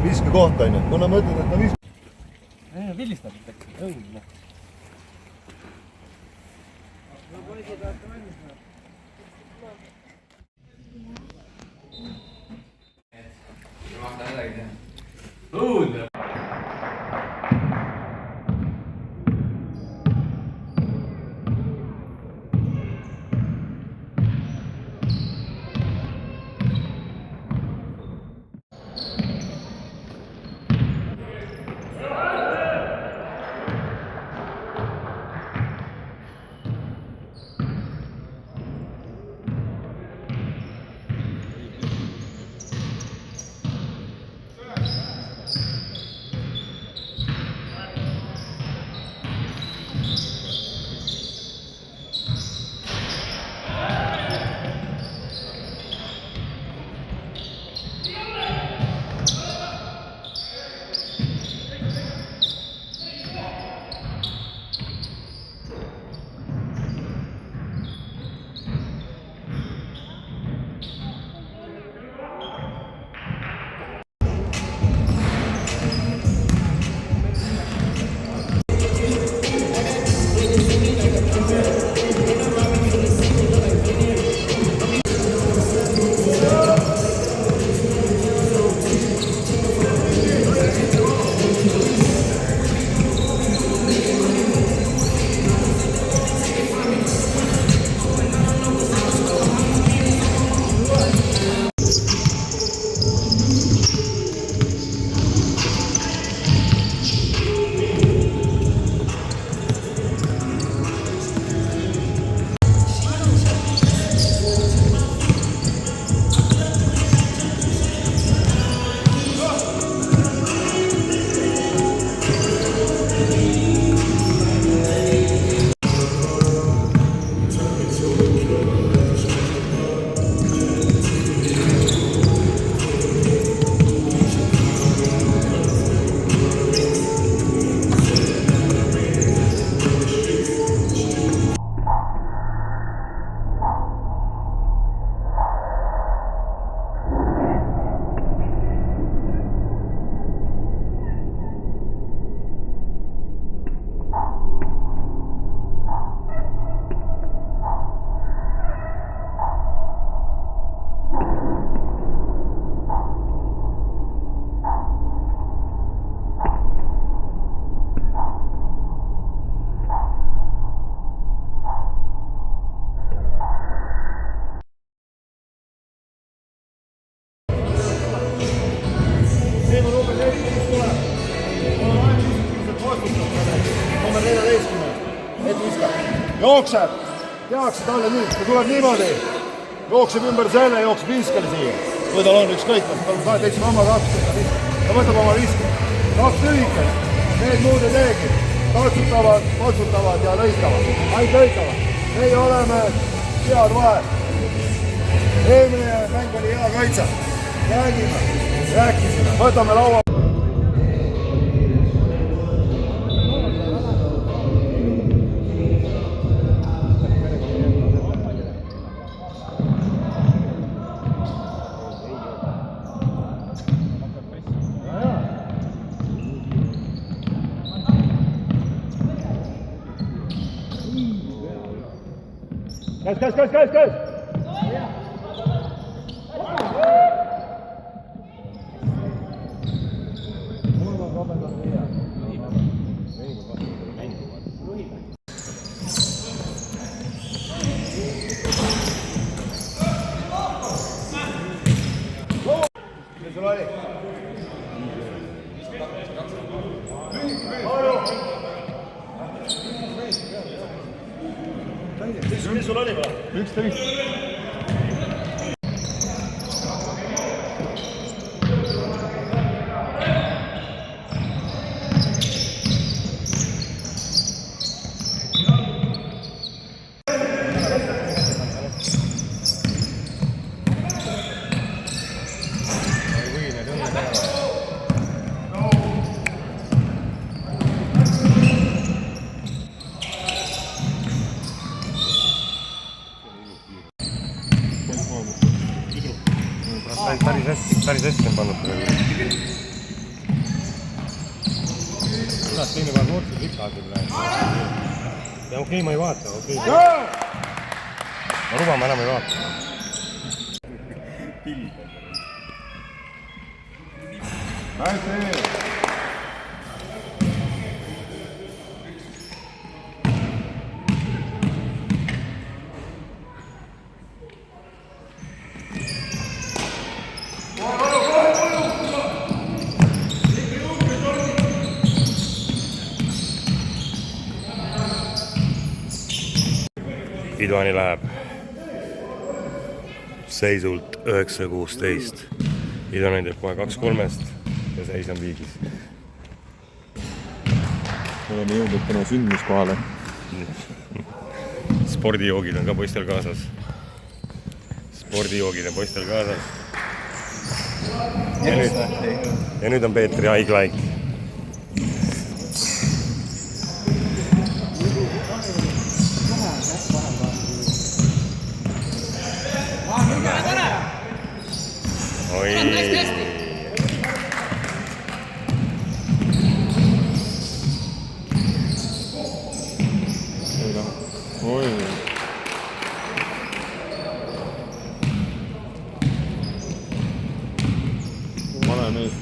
viskekoht on ju. Kuna ma ütlen, et ta viskab. Villistab äkki. Õudne. Jookseb, tehakse talle nüüd, ta tuleb niimoodi, jookseb ümber selle, jookseb viskali siia. Kui tal on ükskõik, ta teeks oma kaks, ta võtab oma viskali. Kaks lühikest, need muud ei teegi. Tatsutavad ja lõikavad, ainult lõikavad. Meie oleme head vahe. Eelmine mäng oli hea kaitsa. Rääkisime, võtame laua. Käes! Mis sul oli või? 11. Päris hästi on pannud. kurat, teine päev noortsed ikka hakkab läheb. Ja okei, ma ei vaata, okei. Ma luba, ma enam ei vaata. Näite! Idvani läheb seisult 9-16. Idvani teeb kohe 2-3 ja seis on viigis. Oleme jõudnud täna sündmuskohale. Spordijoogid on ka poistel kaasas. Spordijoogid on poistel kaasas. Ja nüüd on Peetri haiglaik. Oi. Oi. Vale mees.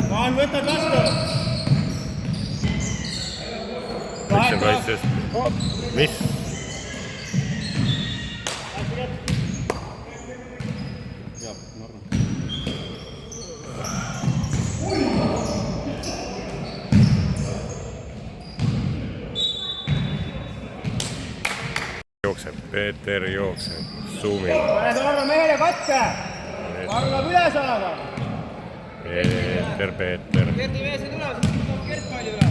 Kaan, võtad vastu! Üks on kaitses. Mis? Jookseb, Peeter jookseb, suumib. Paned Arvo meele katke! Arvab üle saada! Peeter. Kerdi mees ei tule, siis tuleb Kert palju üle.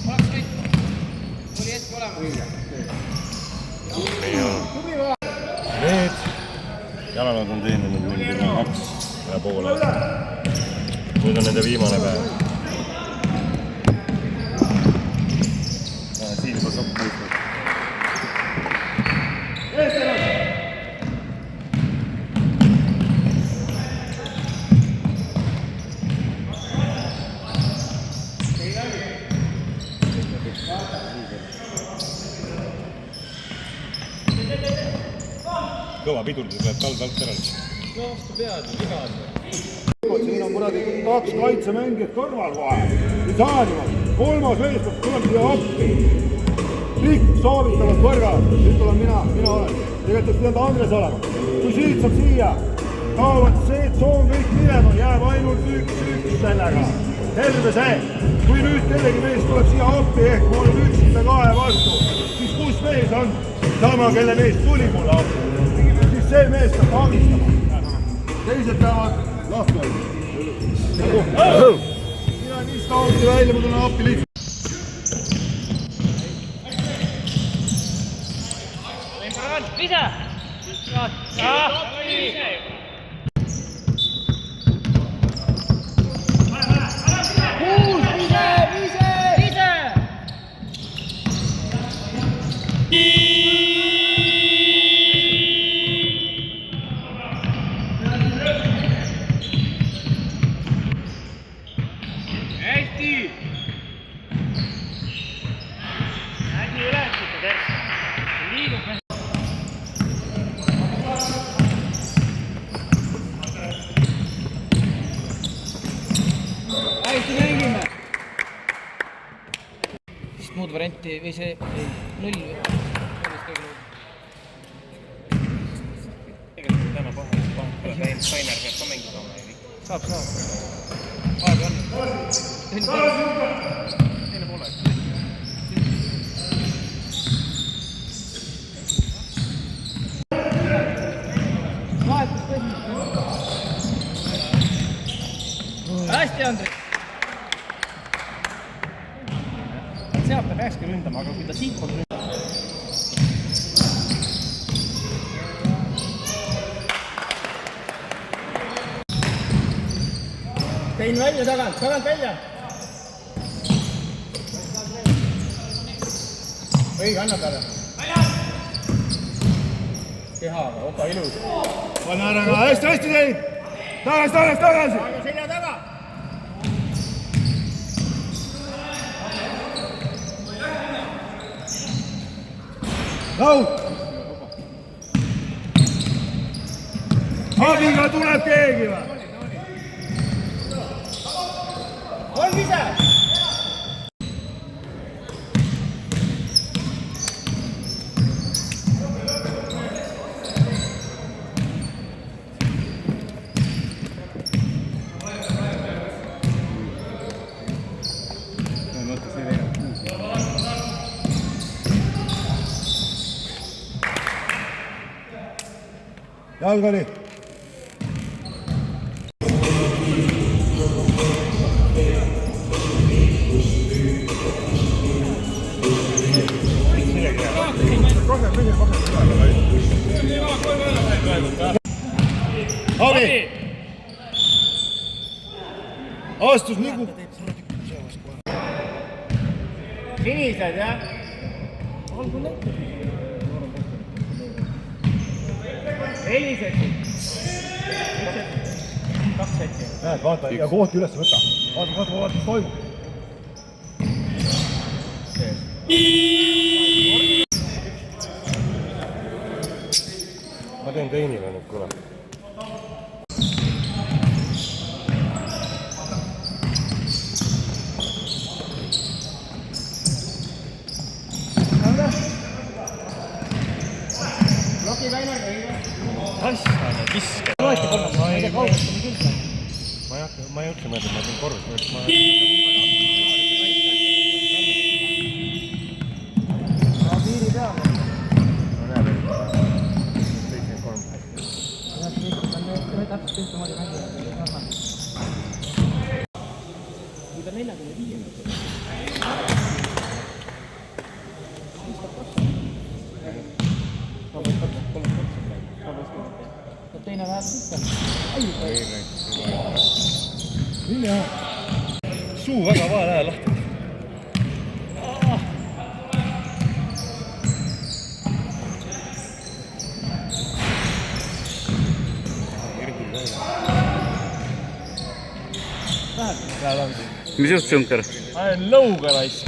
Oleks kõik. Oli hetk olemas. Need jalalad on teeninud mingi 2,5. Nüüd on nende viimane päev. Siin juba saab mõistma. Kõva pidurdus läheb talv-talv teralt. Vastu pead on vigad. Siin on kuradi 2 kaitsemängijat kõrval kohe. Ei saa niimoodi. 3. meestast tuleb siia appi. Kõik soovitavad kõrval. Nüüd olen mina olen. Tegelikult pidanud Andres olema. Kui siit saab siia, kaovad see, et soov kõik minema, jääb ainult 1-1 sellega. Terve see. Kui nüüd kellegi mees tuleb siia appi, ehk ma olen üksinda 2 vastu, siis kus mees on? Sama, kelle mees tuli mulle appi. See mees peab taagistama. Teised peavad lahku. Mina nii staaviti välja, ma tulen appi lihtsalt. Vise! muud varianti või see null või? Tegelikult täna Kainer peab ka mängida oma või? Saab. Aega on. Teine poole. Hästi, Andrei. Sealt ta peakski ründama, aga kui ta siit poolt ründama. Tein välja tagant välja. õige, anna talle. Kehaga, opa ilus. Pane ära ka, hästi teid! Tagasi! Aega selja taga! Laud! Abiga tuleb keegi või? On ise! Jalgani! Abi! Astus nagu... Sinised, jah? Helised. 2 seti. Näed, vaata, ja kohti üles võta. Vaata, mis toimub. Ma teen teinile nüüd, kuule. Loki Väinar, õige. Asjale, viske. Loeti korras, ma ei tea kaugestama küll. Ma ei üldse mõelda, ma teen korrus. Piiri peal. Ma näen, 73. Täpselt ühtemoodi mängu. Kui ta 45. Teine läheb sisse. Mille? Suu väga vaja läheb lahti. Mis just Junker? Ajan lõuga raisk.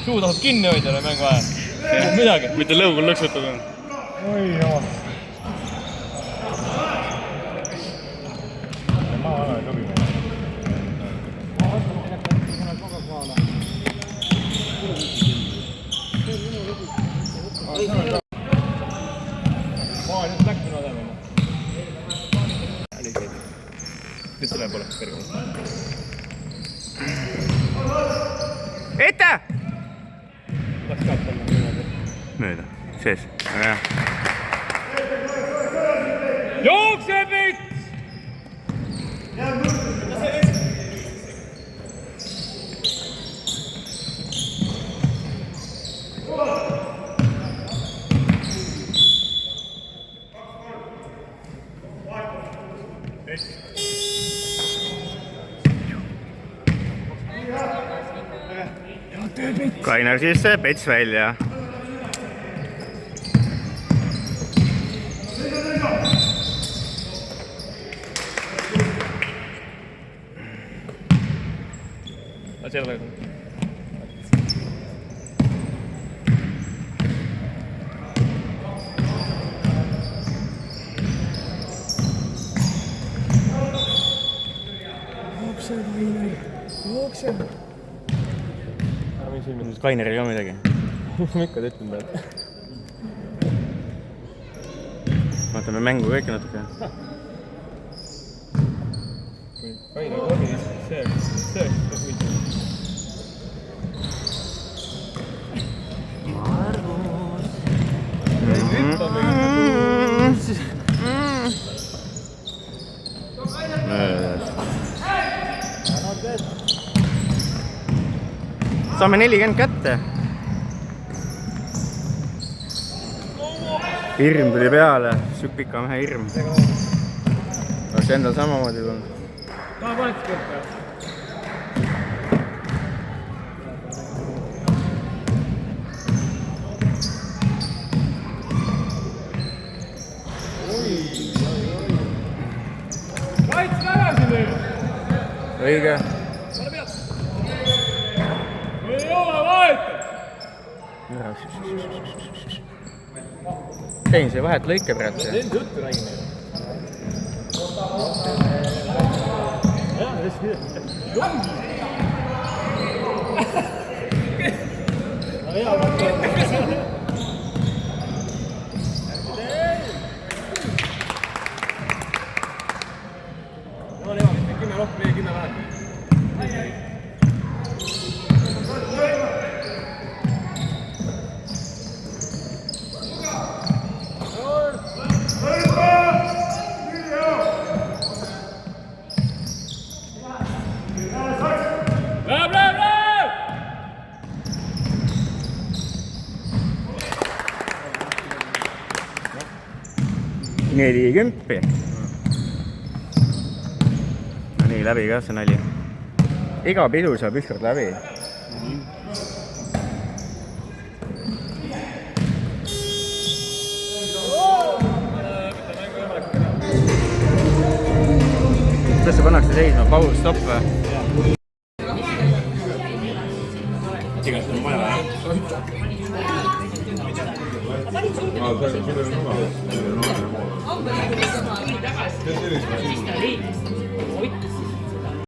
Suu tahab kinni hoida mängu ajal. Midagi. Mitte lõugul lõksutada. Oi jah. Ma olen sobi. Ma olen just läksin odavama. Nüüd tuleb oleks kõrgem. Ette! Läks ka panna. Mööda. Sees. Aga jah. Jookse Pits! Kainer sisse, Pets välja. Seal taga. Jookse. Kainer ei ole midagi. Ma ikka ütlen pealt. Vaatame mängu kõike natuke. Kaina kordi, see. Saame 40 kätte. Hirm tuli peale, siuk pika mehe hirm. Oleks endal samamoodi tulnud. Taha paned kõrge. õige . Rein sai vahet lõike praegu . Nelikümmend . no nii , läbi ka see nali . iga pidu saab ükskord läbi . kas see pannakse seisma , paus , stopp või ?